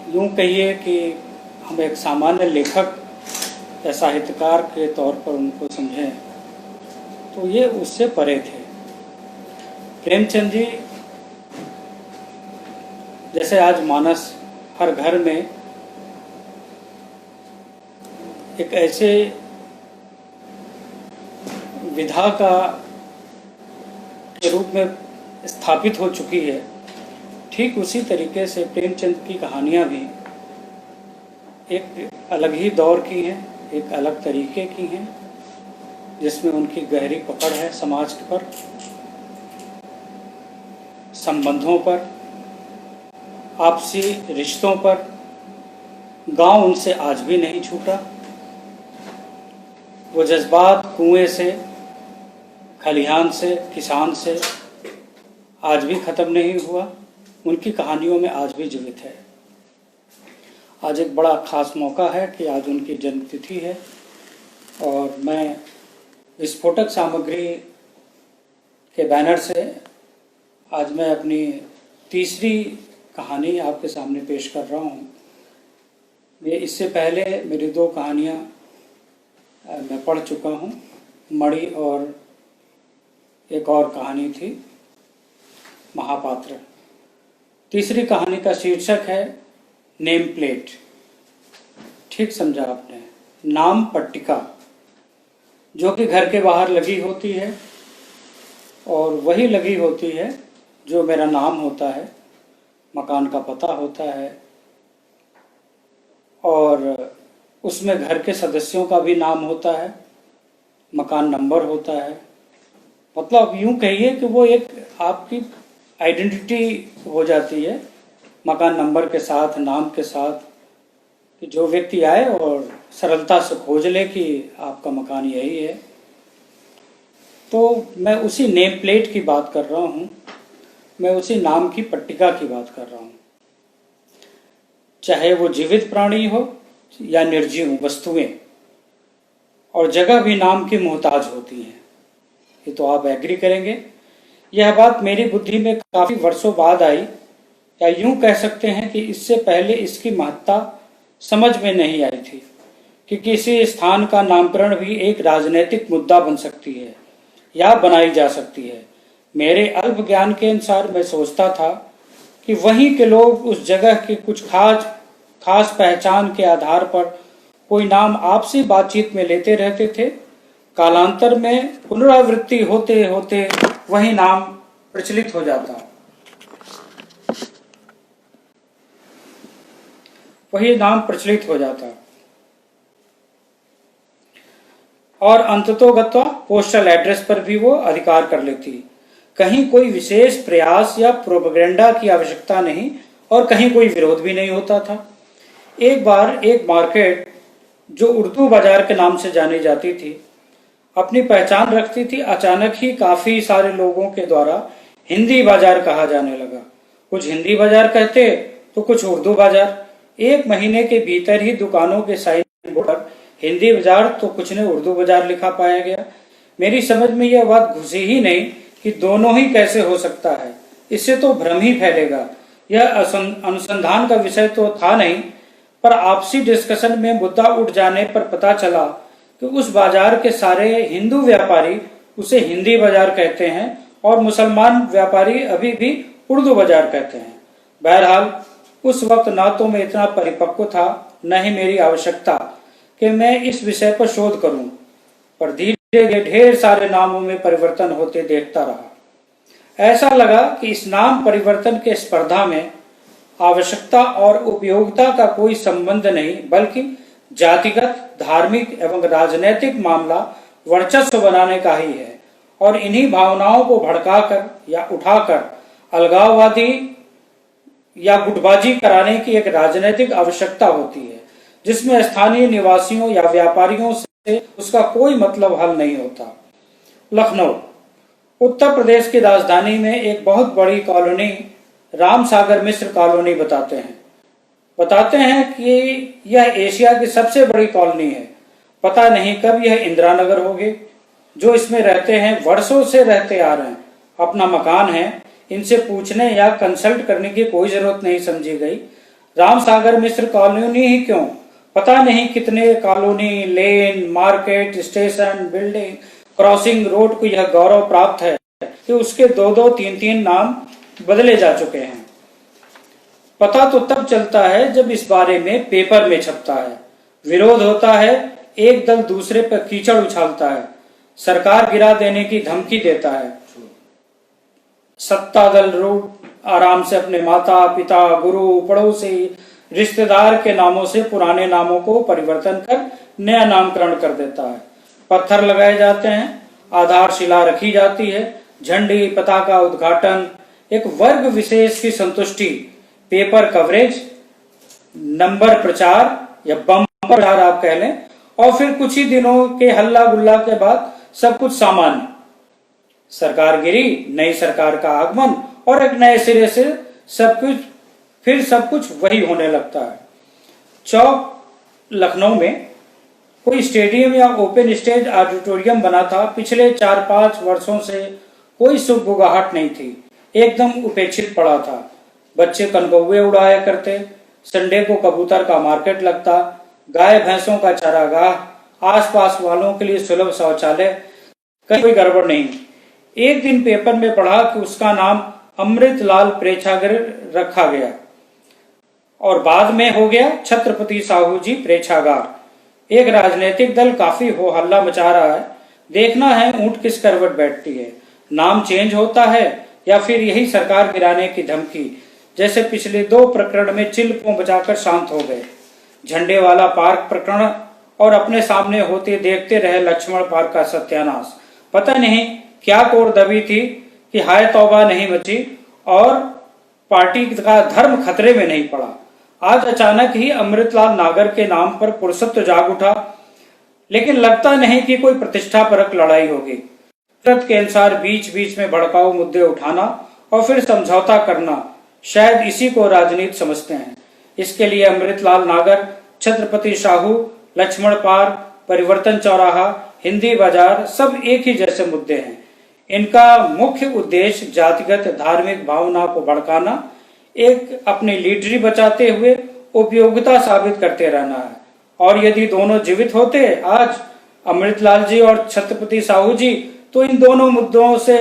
यूँ कहिए कि हम एक सामान्य लेखक या साहित्यकार के तौर पर उनको समझें तो ये उससे परे थे। प्रेमचंद जी जैसे आज मानस हर घर में एक ऐसे विधा का के रूप में स्थापित हो चुकी है, ठीक उसी तरीके से प्रेमचंद की कहानियाँ भी एक अलग ही दौर की हैं, एक अलग तरीके की हैं, जिसमें उनकी गहरी पकड़ है समाज पर, संबंधों पर, आपसी रिश्तों पर। गांव उनसे आज भी नहीं छूटा। वो जज्बात कुएं से, खलिहान से, किसान से आज भी ख़त्म नहीं हुआ, उनकी कहानियों में आज भी जीवित है। आज एक बड़ा ख़ास मौका है कि आज उनकी जन्मतिथि है और मैं विस्फोटक सामग्री के बैनर से आज मैं अपनी तीसरी कहानी आपके सामने पेश कर रहा हूँ। ये इससे पहले मेरी दो कहानियाँ मैं पढ़ चुका हूँ, मणि और एक और कहानी थी महापात्र। तीसरी कहानी का शीर्षक है नेम प्लेट। ठीक समझा आपने, नाम पट्टिका, जो कि घर के बाहर लगी होती है और वही लगी होती है जो मेरा नाम होता है, मकान का पता होता है और उसमें घर के सदस्यों का भी नाम होता है, मकान नंबर होता है। मतलब यूँ कहिए कि वो एक आपकी आइडेंटिटी हो जाती है, मकान नंबर के साथ, नाम के साथ, कि जो व्यक्ति आए और सरलता से खोज ले कि आपका मकान यही है। तो मैं उसी नेम प्लेट की बात कर रहा हूँ, मैं उसी नाम की पट्टिका की बात कर रहा हूँ। चाहे वो जीवित प्राणी हो या निर्जीव वस्तुएं, और जगह भी नाम की मोहताज होती हैं। ये तो आप एग्री करेंगे। यह बात मेरी बुद्धि में काफ़ी वर्षों बाद आई, या यूं कह सकते हैं कि इससे पहले इसकी महत्ता समझ में नहीं आई थी कि किसी स्थान का नामकरण भी एक राजनीतिक मुद्दा बन सकती है या बनाई जा सकती है। मेरे अल्प ज्ञान के अनुसार मैं सोचता था कि वहीं के लोग उस जगह की कुछ खास पहचान के आधार पर कोई नाम आपसी बातचीत में लेते रहते थे। कालांतर में पुनरावृत्ति होते होते वही नाम प्रचलित हो जाता, वही नाम प्रचलित हो जाता और अंततोगत्वा पोस्टल एड्रेस पर भी वो अधिकार कर लेती। कहीं कोई विशेष प्रयास या प्रोपेगेंडा की आवश्यकता नहीं और कहीं कोई विरोध भी नहीं होता था। एक बार एक मार्केट जो उर्दू बाजार के नाम से जानी जाती थी, अपनी पहचान रखती थी, अचानक ही काफी सारे लोगों के द्वारा हिंदी बाजार कहा जाने लगा। कुछ हिंदी बाजार कहते तो कुछ उर्दू बाजार। एक महीने के भीतर ही दुकानों के साइन बोर्ड पर हिंदी बाजार तो कुछ ने उर्दू बाजार लिखा पाया गया। मेरी समझ में यह बात घुसी ही नहीं कि दोनों ही कैसे हो सकता है, इससे तो भ्रम ही फैलेगा। यह अनुसंधान का विषय तो था नहीं, पर आपसी डिस्कशन में मुद्दा उठ जाने पर पता चला कि उस बाजार के सारे हिंदू व्यापारी उसे हिंदी बाजार कहते हैं और मुसलमान व्यापारी अभी भी उर्दू बाजार कहते हैं। बहरहाल उस वक्त ना तो मैं इतना परिपक्व था, न ही मेरी आवश्यकता कि मैं इस विषय पर शोध करूं, पर धीरे धीरे ढेर सारे नामों में परिवर्तन होते देखता रहा। ऐसा लगा कि इस नाम परिवर्तन के स्पर्धा में आवश्यकता और उपयोगिता का कोई संबंध नहीं, बल्कि जातिगत, धार्मिक एवं राजनैतिक मामला वर्चस्व बनाने का ही है और इन्हीं भावनाओं को भड़काकर या उठाकर अलगाववादी या गुटबाजी कराने की एक राजनीतिक आवश्यकता होती है, जिसमें स्थानीय निवासियों या व्यापारियों से उसका कोई मतलब हल नहीं होता। लखनऊ उत्तर प्रदेश की राजधानी में एक बहुत बड़ी कॉलोनी राम सागर मिश्र कॉलोनी बताते हैं कि यह एशिया की सबसे बड़ी कॉलोनी है। पता नहीं कब यह इंदिरा नगर होगी। जो इसमें रहते हैं वर्षों से रहते आ रहे हैं, अपना मकान है, इनसे पूछने या कंसल्ट करने की कोई जरूरत नहीं समझी गई। राम सागर मिश्र कॉलोनी ही क्यों, पता नहीं कितने colony, lane, market, station, building, crossing road को यह गौरव प्राप्त है कि उसके दो दो तीन तीन नाम बदले जा चुके हैं। पता तो तब चलता है जब इस बारे में पेपर में छपता है। विरोध होता है, एक दल दूसरे पर कीचड़ उछालता है, सरकार गिरा देने की धमकी देता है। सत्ता दल रूट आराम से अपने माता पिता, गुरु, पड़ोसी, रिश्तेदार के नामों से पुराने नामों को परिवर्तन कर नया नामकरण कर देता है। पत्थर लगाए जाते हैं, आधारशिला रखी जाती है, झंडी पताका उद्घाटन, एक वर्ग विशेष की संतुष्टि, पेपर कवरेज, नंबर प्रचार या बम्पर प्रचार आप कह लें, और फिर कुछ ही दिनों के हल्ला गुल्ला के बाद सब कुछ सामान्य। सरकार गिरी, नई सरकार का आगमन और एक नए सिरे से सब कुछ वही होने लगता है। चौक लखनऊ में कोई स्टेडियम या ओपन स्टेज ऑडिटोरियम बना था। पिछले 4-5 वर्षों से कोई सुगबुगाहट नहीं थी, एकदम उपेक्षित पड़ा था। बच्चे कनकौवे उड़ाया करते, संडे को कबूतर का मार्केट लगता, गाय भैंसों का चारागाह, आसपास वालों के लिए सुलभ शौचालय, कहीं कोई गड़बड़ नहीं। एक दिन पेपर में पढ़ा कि उसका नाम अमृतलाल प्रेक्षागृह रखा गया और बाद में हो गया छत्रपति साहू जी प्रेक्षागार। एक राजनीतिक दल काफी हो हल्ला मचा रहा है, देखना है ऊंट किस करवट बैठती है, नाम चेंज होता है या फिर यही सरकार गिराने की धमकी, जैसे पिछले 2 प्रकरण में चिल को बचाकर शांत हो गए। झंडे वाला पार्क प्रकरण और अपने सामने होते देखते रहे लक्ष्मण पार्क का सत्यानाश। पता नहीं क्या कोर दबी थी कि हाय तौबा नहीं मची और पार्टी का धर्म खतरे में नहीं पड़ा। आज अचानक ही अमृतलाल नागर के नाम पर पुरुषत्व जाग उठा, लेकिन लगता नहीं कि कोई प्रतिष्ठापरक लड़ाई होगी। फितरत के अनुसार बीच बीच में भड़काऊ मुद्दे उठाना और फिर समझौता करना, शायद इसी को राजनीति समझते हैं। इसके लिए अमृतलाल नागर, छत्रपति साहू, लक्ष्मण पार्क, परिवर्तन चौराहा, हिंदी बाजार सब एक ही जैसे मुद्दे हैं। इनका मुख्य उद्देश्य जातिगत धार्मिक भावना को भड़काना, एक अपनी लीडरी बचाते हुए उपयोगिता साबित करते रहना है। और यदि दोनों जीवित होते आज, अमृतलाल जी और छत्रपति साहू जी, तो इन दोनों मुद्दों से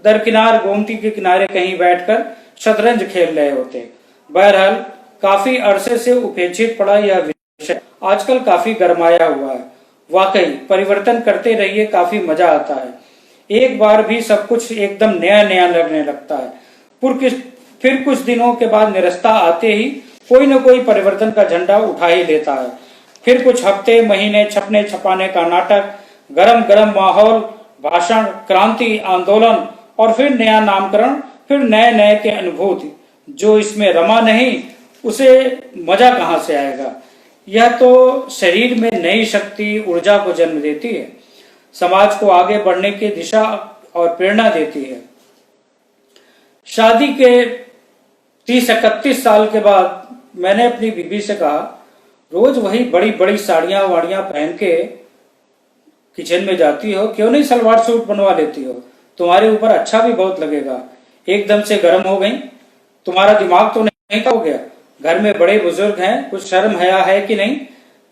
दरकिनार गोमती के किनारे कहीं बैठकर शतरंज खेल रहे होते। बहरहाल काफी अरसे से उपेक्षित पड़ा यह विषय आजकल काफी गरमाया हुआ है। वाकई परिवर्तन करते रहिए, काफी मजा आता है। एक बार भी सब कुछ एकदम नया नया लगने लगता है। फिर कुछ दिनों के बाद निरस्ता आते ही कोई न कोई परिवर्तन का झंडा उठा ही लेता है। फिर कुछ हफ्ते महीने छपने छपाने का नाटक, गरम गरम माहौल, भाषण, क्रांति, आंदोलन और फिर नया नामकरण, फिर नए नए के अनुभूति। जो इसमें रमा नहीं उसे मजा कहां से आएगा। यह तो शरीर में नई शक्ति, ऊर्जा को जन्म देती है, समाज को आगे बढ़ने की दिशा और प्रेरणा देती है। शादी के 30-31 साल के बाद मैंने अपनी बीवी से कहा, रोज वही बड़ी बड़ी साड़ियां वाड़ियां पहन के किचन में जाती हो, क्यों नहीं सलवार सूट बनवा लेती हो, तुम्हारे ऊपर अच्छा भी बहुत लगेगा। एकदम से गर्म हो गई, तुम्हारा दिमाग तो नहीं हो गया, घर में बड़े बुजुर्ग हैं, कुछ शर्म हया है कि नहीं।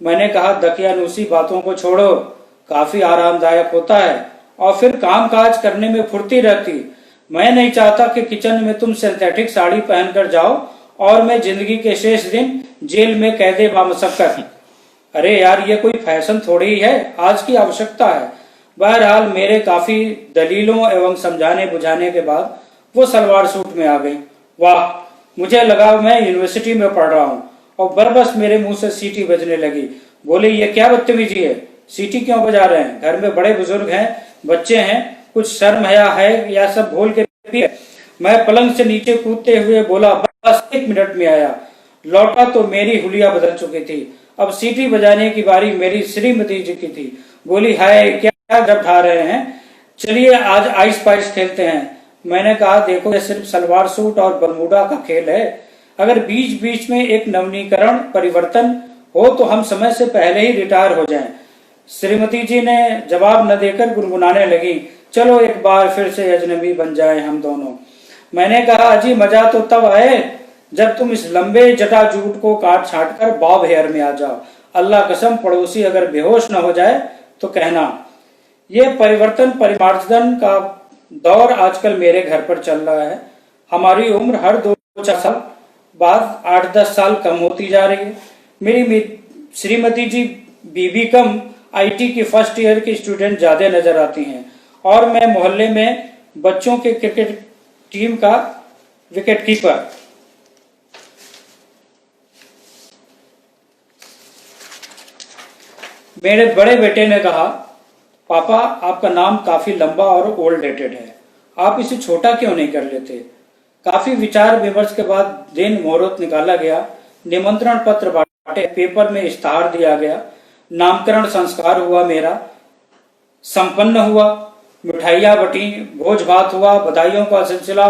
मैंने कहा, दकियानूसी बातों को छोड़ो, काफी आरामदायक होता है और फिर काम काज करने में फुर्ती रहती। मैं नहीं चाहता कि किचन में तुम सिंथेटिक साड़ी पहनकर जाओ और मैं जिंदगी के शेष दिन जेल में कैदे बामशक्कत। अरे यार, ये कोई फैशन थोड़ी ही है, आज की आवश्यकता है। बहरहाल मेरे काफी दलीलों एवं समझाने बुझाने के बाद वो सलवार सूट में आ गई। वाह, मुझे लगा मैं यूनिवर्सिटी में पढ़ रहा हूँ और बरबस मेरे मुंह से सीटी बजने लगी। बोले, ये क्या बदतमीजी है, सीटी क्यों बजा रहे हैं, घर में बड़े बुजुर्ग हैं, बच्चे हैं, कुछ शर्म हया है या सब भूल के पिए। मैं पलंग से नीचे कूदते हुए बोला, बस 1 मिनट में आया। लौटा तो मेरी हुलिया बदल चुकी थी। अब सीटी बजाने की बारी मेरी श्रीमती जी की थी। बोली, हाय क्या जब ढा रहे हैं, चलिए आज आइस पाइस खेलते हैं। मैंने कहा, देखो ये सिर्फ सलवार सूट और बरमूडा का खेल है, अगर बीच बीच में एक नवीनीकरण परिवर्तन हो तो हम समय से पहले ही रिटायर हो जाएं। श्रीमती जी ने जवाब न देकर गुनगुनाने लगी, चलो एक बार फिर से अजनबी बन जाए हम दोनों। मैंने कहा, अजी मजा तो तब आए जब तुम इस लंबे जटाजूट को काट छाट कर बॉब हेयर में आ जाओ। अल्लाह कसम, पड़ोसी अगर बेहोश न हो जाए तो कहना। ये परिवर्तन परिमार्जन का दौर आजकल मेरे घर पर चल रहा है। हमारी उम्र हर 2-4 साल बाद 8-10 साल कम होती जा रही है। मेरी श्रीमती जी बीबी कम आईटी की फर्स्ट ईयर की स्टूडेंट ज्यादा नजर आती हैं और मैं मोहल्ले में बच्चों के क्रिकेट टीम का विकेट कीपर। मेरे बड़े बेटे ने कहा, पापा आपका नाम काफी लंबा और ओल्ड डेटेड है, आप इसे छोटा क्यों नहीं कर लेते। काफी विचार विमर्श के बाद दिन मुहूर्त निकाला गया, निमंत्रण पत्र बांटे, पेपर में इश्तहार दिया गया, नामकरण संस्कार हुआ, मेरा संपन्न हुआ, मिठाइयां बटी, भोज भात हुआ, बधाइयों का सिलसिला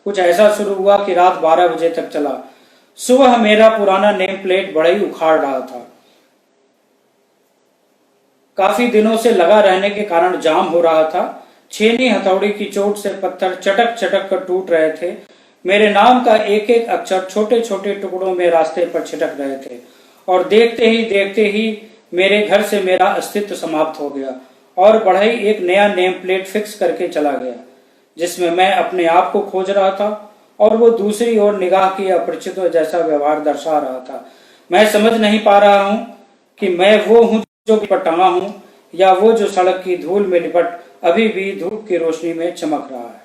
कुछ ऐसा शुरू हुआ कि रात 12 बजे तक चला। सुबह मेरा पुराना नेम प्लेट बड़ा ही उखाड़ रहा था। काफी दिनों से लगा रहने के कारण जाम हो रहा था। छेनी हथौड़ी की चोट से पत्थर चटक चटक कर टूट रहे थे। मेरे नाम का एक एक अक्षर छोटे छोटे टुकड़ों में रास्ते पर छिटक रहे थे और देखते ही मेरे घर से मेरा अस्तित्व समाप्त हो गया और बढ़ई एक नया नेम प्लेट फिक्स करके चला गया, जिसमें मैं अपने आप को खोज रहा था और वो दूसरी ओर निगाह की अपरिचित जैसा व्यवहार दर्शा रहा था। मैं समझ नहीं पा रहा हूं कि मैं वो हूं जो पर टंगा हूं या वो जो सड़क की धूल में लिपट अभी भी धूप की रोशनी में चमक रहा है।